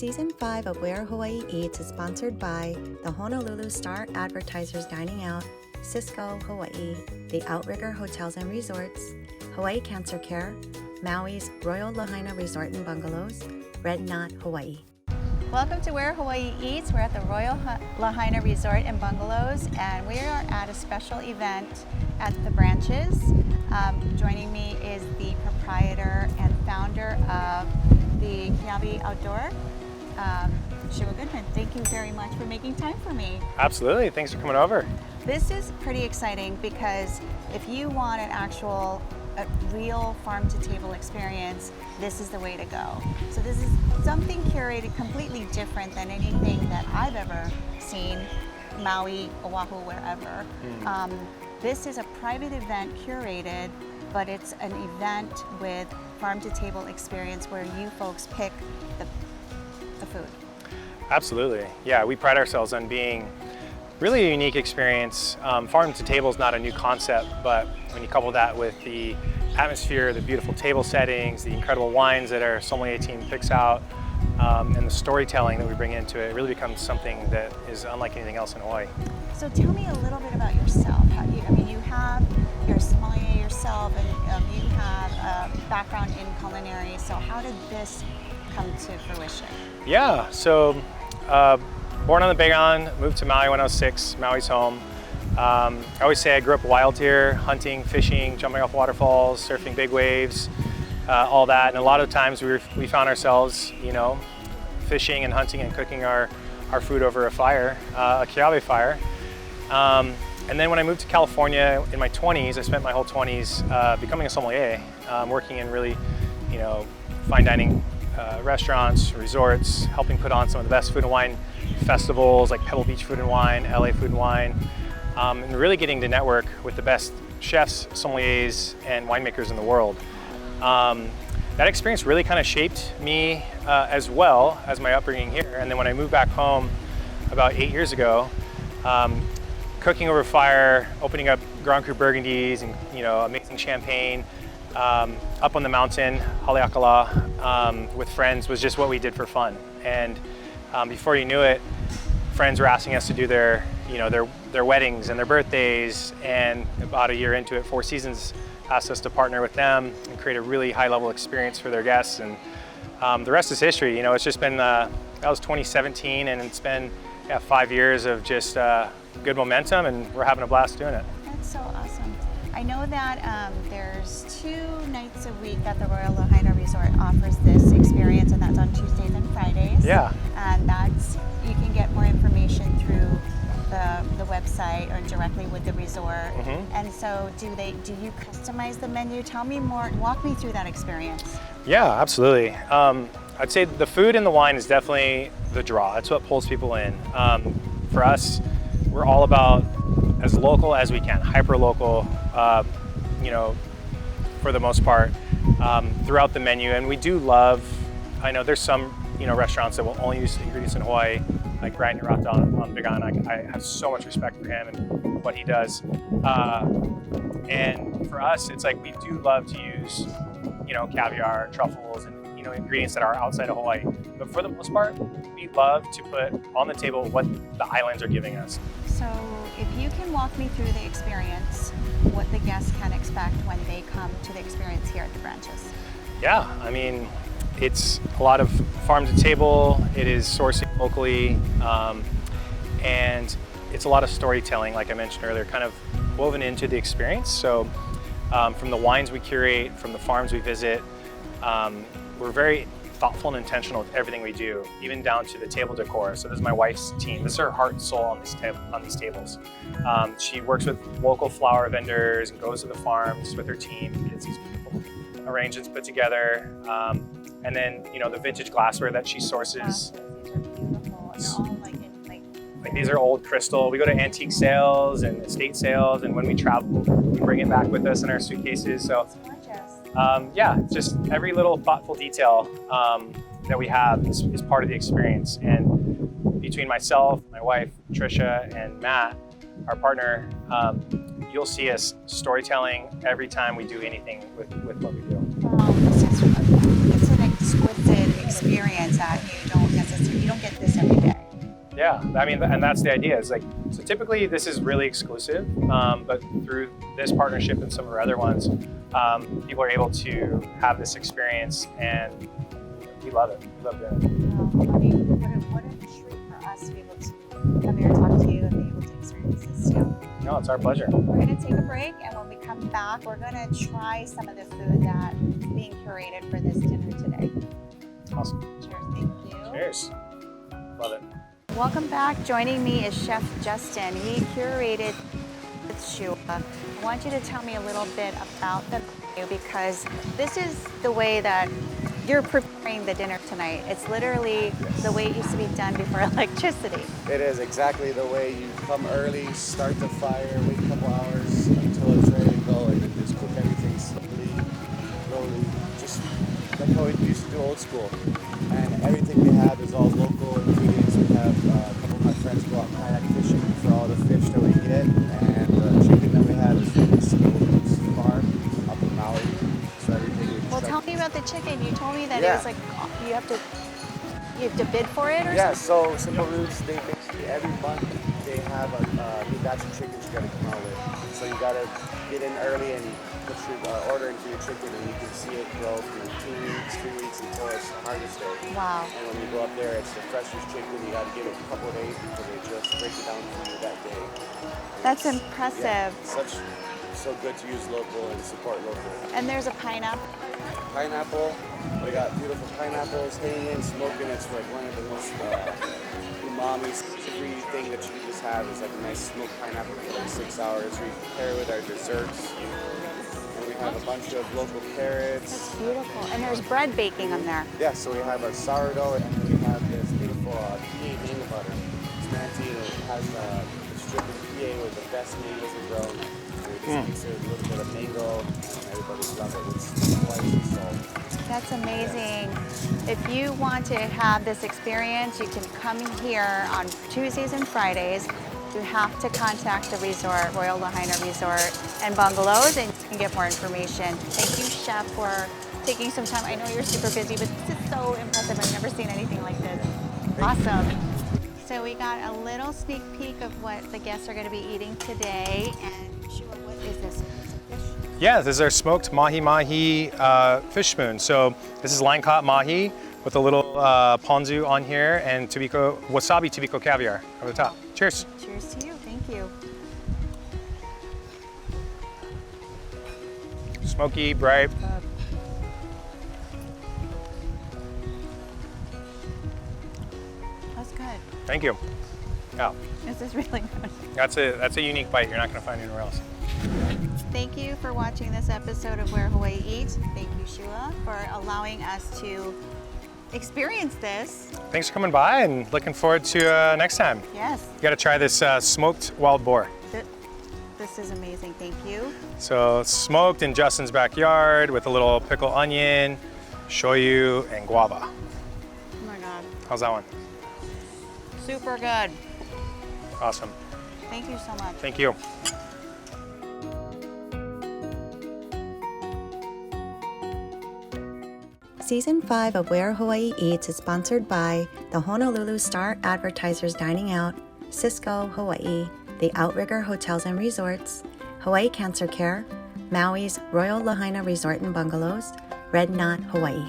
Season 5 of Where Hawaii Eats is sponsored by the Honolulu Star Advertisers Dining Out, Cisco, Hawaii, the Outrigger Hotels and Resorts, Hawaii Cancer Care, Maui's Royal Lahaina Resort and Bungalows, Red Knot, Hawaii. Welcome to Where Hawaii Eats. We're at the Royal Lahaina Resort and Bungalows, and we are at a special event at the Branches. Joining me is the proprietor and founder of the Kiawe Outdoor, Yeshua Goodman. Thank you very much for making time for me. Absolutely, thanks for coming over. This is pretty exciting because if you want an a real farm-to-table experience, this is the way to go. So this is something curated completely different than anything that I've ever seen, Maui, Oahu, wherever. This is a private event curated, but it's an event with farm-to-table experience where you folks pick the food. Absolutely, yeah, we pride ourselves on being really a unique experience. Farm-to-table is not a new concept, but when you couple that with the atmosphere, the beautiful table settings, the incredible wines that our sommelier team picks out, and the storytelling that we bring into it, it really becomes something that is unlike anything else in Hawaii. So tell me a little bit about yourself. You're a sommelier yourself, and you have a background in culinary, so how did this come to fruition? Yeah, so born on the Big Island, moved to Maui when I was 6, Maui's home. I always say I grew up wild here, hunting, fishing, jumping off waterfalls, surfing big waves, all that. And a lot of times we found ourselves, fishing and hunting and cooking our food over a fire, a Kiawe fire. And then when I moved to California in my 20s, I spent my whole 20s becoming a sommelier, working in really, fine dining restaurants, resorts, helping put on some of the best food and wine festivals like Pebble Beach Food and Wine, LA Food and Wine, and really getting to network with the best chefs, sommeliers, and winemakers in the world. That experience really kind of shaped me as well as my upbringing here. And then when I moved back home about 8 years ago, cooking over fire, opening up Grand Cru Burgundies and amazing champagne, up on the mountain, Haleakala, with friends was just what we did for fun. And before you knew it, friends were asking us to do their weddings and their birthdays, and about a year into it, Four Seasons asked us to partner with them and create a really high-level experience for their guests. And the rest is history. It's just been, that was 2017, and it's been 5 years of just good momentum, and we're having a blast doing it. That's so awesome. I know that there's 2 nights a week that the Royal Lahaina Resort offers this experience, and that's on Tuesdays and Fridays. Yeah. And you can get more information through the website or directly with the resort. And so do you customize the menu? Tell me more, walk me through that experience. Yeah, absolutely. I'd say the food and the wine is definitely the draw. It's what pulls people in. For us, we're all about as local as we can, hyper local, for the most part, throughout the menu. And we do love, I know there's some, restaurants that will only use ingredients in Hawaii, like Brian Hirata on Big Island. I have so much respect for him and what he does. And for us, it's like we do love to use, caviar, truffles, and ingredients that are outside of Hawaii. But for the most part, we love to put on the table what the islands are giving us. So if you can walk me through the experience, what the guests can expect when they come to the experience here at the Branches. Yeah, I mean, it's a lot of farm to table, it is sourcing locally, and it's a lot of storytelling, like I mentioned earlier, kind of woven into the experience. So from the wines we curate, from the farms we visit, we're very thoughtful and intentional with everything we do, even down to the table decor. So this is my wife's team. This is her heart and soul on these tables. She works with local flower vendors and goes to the farms with her team and gets these beautiful arrangements put together. And then, the vintage glassware that she sources. These are beautiful. And they're all like these are old crystal. We go to antique sales and estate sales, and when we travel, we bring it back with us in our suitcases. So just every little thoughtful detail that we have is part of the experience. And between myself, my wife, Trisha, and Matt, our partner, you'll see us storytelling every time we do anything with what we do. It's an exquisite experience that you don't necessarily Yeah, I mean, and that's the idea. Is like, so typically this is really exclusive, but through this partnership and some of our other ones, people are able to have this experience, and we love it. We love doing it. I mean, what a treat for us to be able to come here and talk to you and be able to experience this too. No, it's our pleasure. We're going to take a break, and when we come back, we're going to try some of the food that's being curated for this dinner today. Awesome. Cheers, thank you. Cheers. Love it. Welcome back. Joining me is Chef Justin. He curated with Yeshua. I want you to tell me a little bit about the menu, because this is the way that you're preparing the dinner tonight. It's literally the way it used to be done before electricity. It is exactly the way. You come early, start the fire, wait a couple hours until it's ready to go, and then just cook everything slowly, just like how we used to do old school. And everything we have is all local ingredients. We have a couple of my friends go out kayak fishing for all the fish that we get, and the chicken that we have is from the farm up in Maui. So everything we Well, tell me about the chicken. You told me that it was like you have to bid for it or Yeah, something? so Simple Roots, they basically every month they have a new batch of chickens you gotta come out with. So you gotta get in early and put your order in for your chicken, and you can see it grow for 2 weeks, 3 weeks until it's harvest day. Wow. And when you go up there, it's the freshest chicken. You gotta give it a couple of days because they just break it down for you that day. That's It's- impressive. Yeah, so good to use local and support local. And there's a pineapple. Pineapple, we got beautiful pineapples hanging, smoking. It's like one of the most umami. Everything that you can just have is like a nice smoked pineapple for like 6 hours. We pair with our desserts, and we have a bunch of local carrots. That's beautiful. And there's bread baking on there. Yeah, so we have our sourdough, and then we have this beautiful Kiawe mango butter. It's manti, and it has it's dripping Kiawe with the best mangoes we grow. So we just mix it with a little bit of mango, and everybody loves it with spice and salt. That's amazing. If you want to have this experience, you can come here on Tuesdays and Fridays. You have to contact the resort, Royal Lahaina Resort and Bungalows, and you can get more information. Thank you, Chef, for taking some time. I know you're super busy, but this is so impressive. I've never seen anything like this. Awesome. So we got a little sneak peek of what the guests are going to be eating today. And Yeshua, what is this? Yeah, this is our smoked mahi-mahi fish spoon. So this is line caught mahi with a little ponzu on here and wasabi tobiko caviar over the top. Cheers. Cheers to you. Thank you. Smoky, bright. That's good. Thank you. Yeah, This is really good. that's a unique bite you're not going to find anywhere else. Thank you for watching this episode of Where Hawaii Eats. Thank you, Yeshua, for allowing us to experience this. Thanks for coming by, and looking forward to next time. Yes, You got to try this smoked wild boar. this is amazing. Thank you. So smoked in Justin's backyard with a little pickled onion, shoyu, and guava. Oh my God. How's that one? Super good. Awesome. Thank you so much. Thank you. Season 5 of Where Hawaii Eats is sponsored by the Honolulu Star Advertisers Dining Out, Cisco, Hawaii, the Outrigger Hotels and Resorts, Hawaii Cancer Care, Maui's Royal Lahaina Resort and Bungalows, Red Knot, Hawaii.